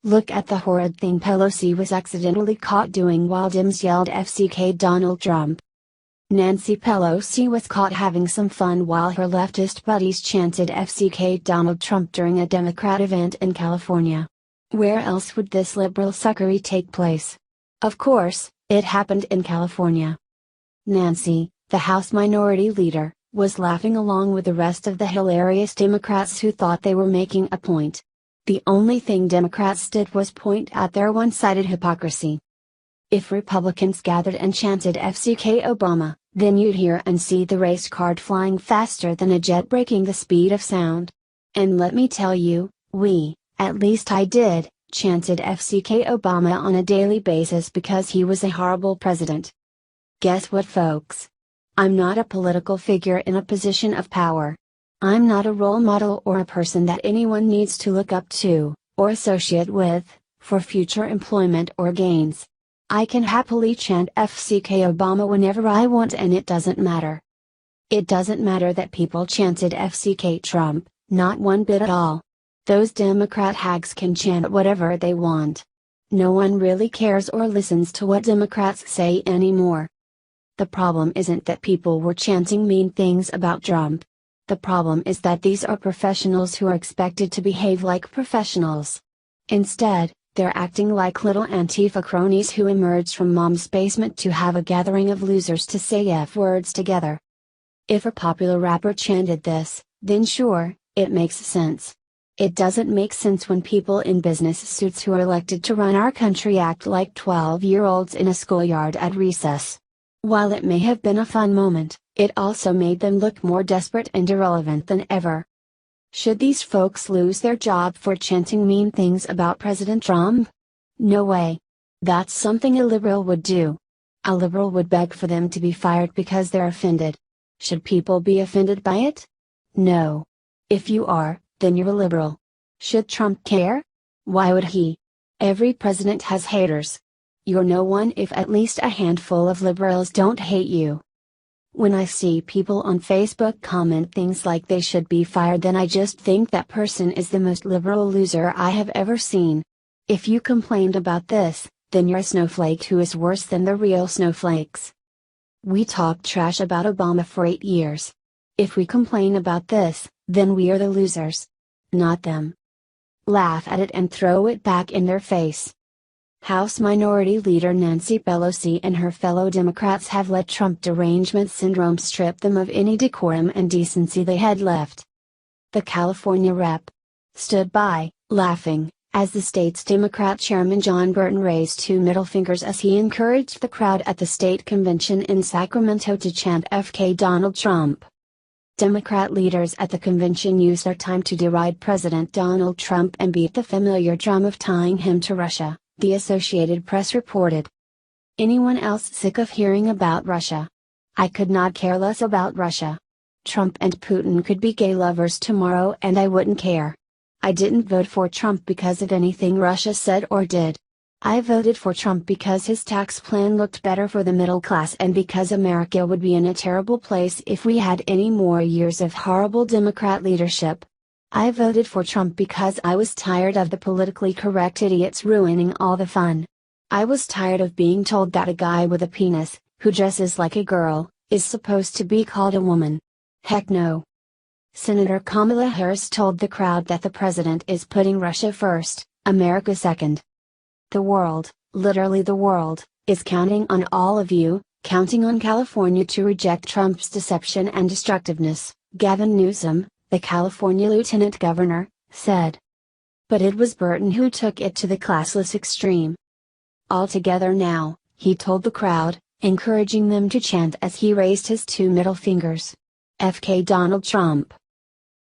Look at the horrid thing Pelosi was accidentally caught doing while Dems yelled FCK Donald Trump. Nancy Pelosi was caught having some fun while her leftist buddies chanted FCK Donald Trump during a Democrat event in California. Where else would this liberal suckery take place? Of course, it happened in California. Nancy, the House Minority Leader, was laughing along with the rest of the hilarious Democrats who thought they were making a point. The only thing Democrats did was point out their one-sided hypocrisy. If Republicans gathered and chanted FCK Obama, then you'd hear and see the race card flying faster than a jet breaking the speed of sound. And let me tell you, at least I did, chanted FCK Obama on a daily basis because he was a horrible president. Guess what, folks? I'm not a political figure in a position of power. I'm not a role model or a person that anyone needs to look up to, or associate with, for future employment or gains. I can happily chant FCK Obama whenever I want and it doesn't matter. It doesn't matter that people chanted FCK Trump, not one bit at all. Those Democrat hags can chant whatever they want. No one really cares or listens to what Democrats say anymore. The problem isn't that people were chanting mean things about Trump. The problem is that these are professionals who are expected to behave like professionals. Instead, they're acting like little Antifa cronies who emerged from mom's basement to have a gathering of losers to say F words together. If a popular rapper chanted this, then sure, it makes sense. It doesn't make sense when people in business suits who are elected to run our country act like 12-year-olds in a schoolyard at recess. While it may have been a fun moment, it also made them look more desperate and irrelevant than ever. Should these folks lose their job for chanting mean things about President Trump? No way. That's something a liberal would do. A liberal would beg for them to be fired because they're offended. Should people be offended by it? No. If you are, then you're a liberal. Should Trump care? Why would he? Every president has haters. You're no one if at least a handful of liberals don't hate you. When I see people on Facebook comment things like they should be fired, then I just think that person is the most liberal loser I have ever seen. If you complained about this, then you're a snowflake who is worse than the real snowflakes. We talked trash about Obama for 8 years. If we complain about this, then we are the losers. Not them. Laugh at it and throw it back in their face. House Minority Leader Nancy Pelosi and her fellow Democrats have let Trump derangement syndrome strip them of any decorum and decency they had left. The California rep stood by, laughing, as the state's Democrat chairman John Burton raised two middle fingers as he encouraged the crowd at the state convention in Sacramento to chant FK Donald Trump. Democrat leaders at the convention used their time to deride President Donald Trump and beat the familiar drum of tying him to Russia, the Associated Press reported. Anyone else sick of hearing about Russia? I could not care less about Russia. Trump and Putin could be gay lovers tomorrow and I wouldn't care. I didn't vote for Trump because of anything Russia said or did. I voted for Trump because his tax plan looked better for the middle class and because America would be in a terrible place if we had any more years of horrible Democrat leadership. I voted for Trump because I was tired of the politically correct idiots ruining all the fun. I was tired of being told that a guy with a penis, who dresses like a girl, is supposed to be called a woman. Heck no. Senator Kamala Harris told the crowd that the president is putting Russia first, America second. The world, literally the world, is counting on all of you, counting on California to reject Trump's deception and destructiveness, Gavin Newsom, the California lieutenant governor, said. But it was Burton who took it to the classless extreme. All together now, he told the crowd, encouraging them to chant as he raised his two middle fingers. FK Donald Trump.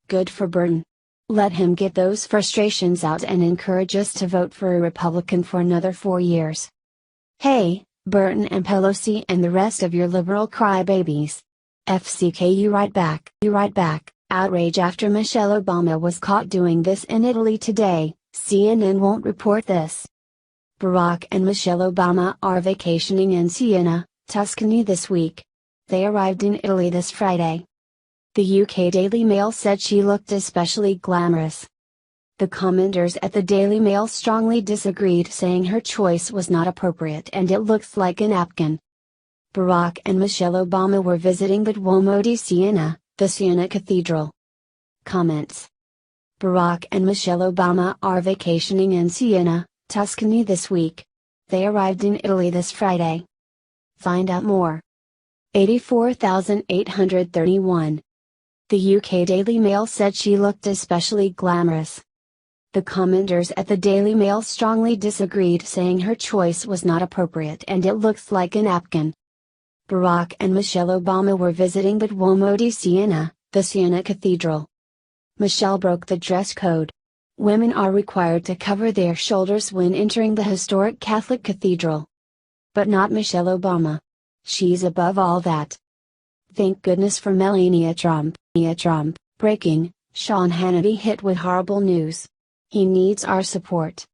Good for Burton. Let him get those frustrations out and encourage us to vote for a Republican for another 4 years. Hey, Burton and Pelosi and the rest of your liberal crybabies. FCK you right back. Outrage after Michelle Obama was caught doing this in Italy today. CNN won't report this. Barack and Michelle Obama are vacationing in Siena, Tuscany this week. They arrived in Italy this Friday. The UK Daily Mail said she looked especially glamorous. The commenters at the Daily Mail strongly disagreed, saying her choice was not appropriate and it looks like a napkin. Barack and Michelle Obama were visiting the Duomo di Siena, the Siena Cathedral. Comments. Barack and Michelle Obama are vacationing in Siena, Tuscany this week. They arrived in Italy this Friday. Find out more. 84,831. The UK Daily Mail said she looked especially glamorous. The commenters at the Daily Mail strongly disagreed, saying her choice was not appropriate and it looks like a napkin. Barack and Michelle Obama were visiting the Duomo di Siena, the Siena Cathedral. Michelle broke the dress code. Women are required to cover their shoulders when entering the historic Catholic cathedral. But not Michelle Obama. She's above all that. Thank goodness for Melania Trump. Breaking, Sean Hannity hit with horrible news. He needs our support.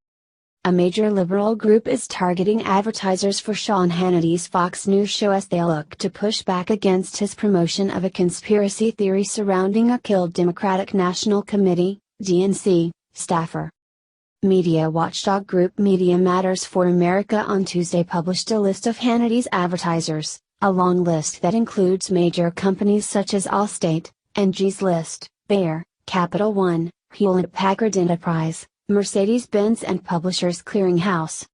A major liberal group is targeting advertisers for Sean Hannity's Fox News show as they look to push back against his promotion of a conspiracy theory surrounding a killed Democratic National Committee, DNC, staffer. Media watchdog group Media Matters for America on Tuesday published a list of Hannity's advertisers, a long list that includes major companies such as Allstate, Angie's List, Bayer, Capital One, Hewlett-Packard Enterprise, Mercedes-Benz and Publishers Clearinghouse.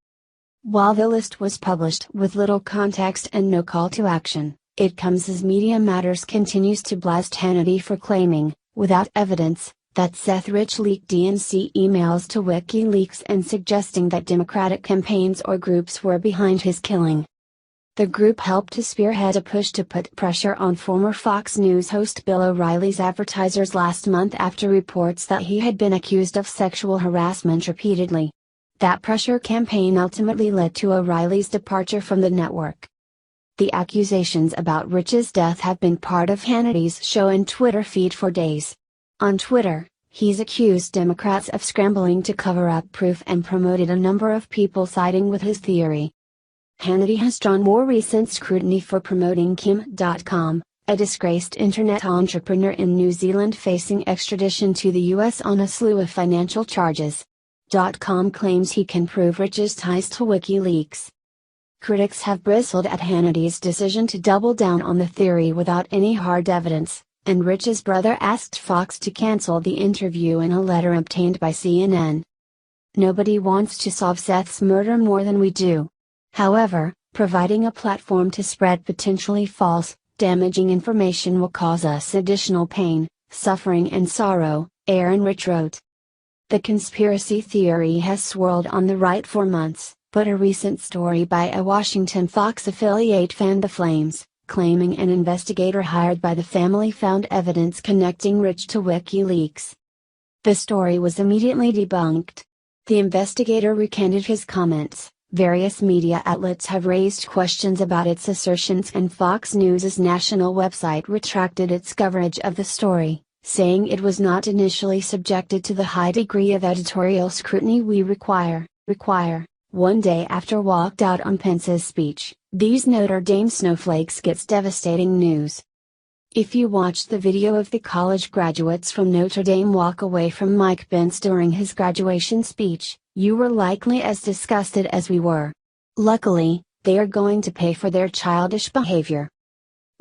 While the list was published with little context and no call to action, it comes as Media Matters continues to blast Hannity for claiming, without evidence, that Seth Rich leaked DNC emails to WikiLeaks and suggesting that Democratic campaigns or groups were behind his killing. The group helped to spearhead a push to put pressure on former Fox News host Bill O'Reilly's advertisers last month after reports that he had been accused of sexual harassment repeatedly. That pressure campaign ultimately led to O'Reilly's departure from the network. The accusations about Rich's death have been part of Hannity's show and Twitter feed for days. On Twitter, he's accused Democrats of scrambling to cover up proof and promoted a number of people siding with his theory. Hannity has drawn more recent scrutiny for promoting Kim.com, a disgraced internet entrepreneur in New Zealand facing extradition to the US on a slew of financial charges. .com claims he can prove Rich's ties to WikiLeaks. Critics have bristled at Hannity's decision to double down on the theory without any hard evidence, and Rich's brother asked Fox to cancel the interview in a letter obtained by CNN. Nobody wants to solve Seth's murder more than we do. However, providing a platform to spread potentially false, damaging information will cause us additional pain, suffering and sorrow, Aaron Rich wrote. The conspiracy theory has swirled on the right for months, but a recent story by a Washington Fox affiliate fanned the flames, claiming an investigator hired by the family found evidence connecting Rich to WikiLeaks. The story was immediately debunked. The investigator recanted his comments. Various media outlets have raised questions about its assertions and Fox News' national website retracted its coverage of the story, saying it was not initially subjected to the high degree of editorial scrutiny we require. One day after walked out on Pence's speech, these Notre Dame snowflakes gets devastating news. If you watched the video of the college graduates from Notre Dame walk away from Mike Pence during his graduation speech, you were likely as disgusted as we were. Luckily, they are going to pay for their childish behavior.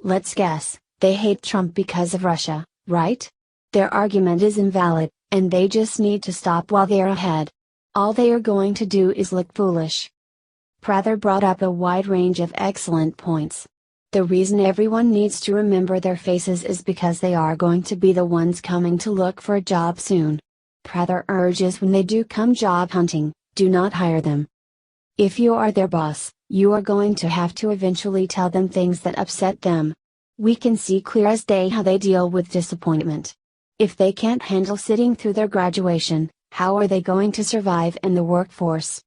Let's guess, they hate Trump because of Russia, right? Their argument is invalid, and they just need to stop while they're ahead. All they are going to do is look foolish. Prather brought up a wide range of excellent points. The reason everyone needs to remember their faces is because they are going to be the ones coming to look for a job soon. Prather urges when they do come job hunting, do not hire them. If you are their boss, you are going to have to eventually tell them things that upset them. We can see clear as day how they deal with disappointment. If they can't handle sitting through their graduation, how are they going to survive in the workforce?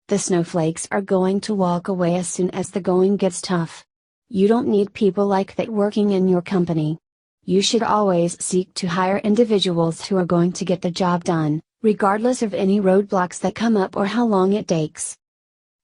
The snowflakes are going to walk away as soon as the going gets tough. You don't need people like that working in your company. You should always seek to hire individuals who are going to get the job done, regardless of any roadblocks that come up or how long it takes.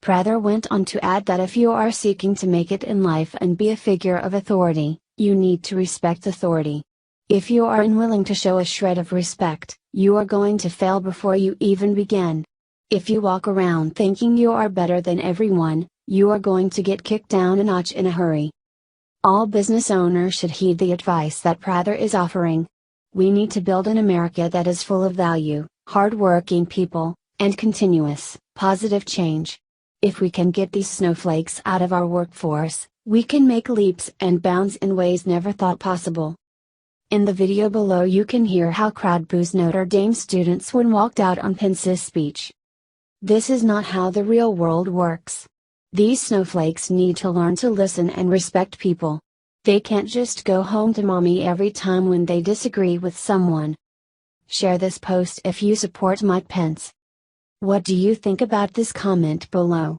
Prather went on to add that if you are seeking to make it in life and be a figure of authority, you need to respect authority. If you are unwilling to show a shred of respect, You are going to fail before you even begin. If you walk around thinking you are better than everyone, you are going to get kicked down a notch in a hurry. All business owners should heed the advice that Prather is offering. We need to build an America that is full of value, hardworking people, and continuous, positive change. If we can get these snowflakes out of our workforce, we can make leaps and bounds in ways never thought possible. In the video below you can hear how crowd boos Notre Dame students when walked out on Pence's speech. This is not how the real world works. These snowflakes need to learn to listen and respect people. They can't just go home to mommy every time when they disagree with someone. Share this post if you support Mike Pence. What do you think about this? Comment below.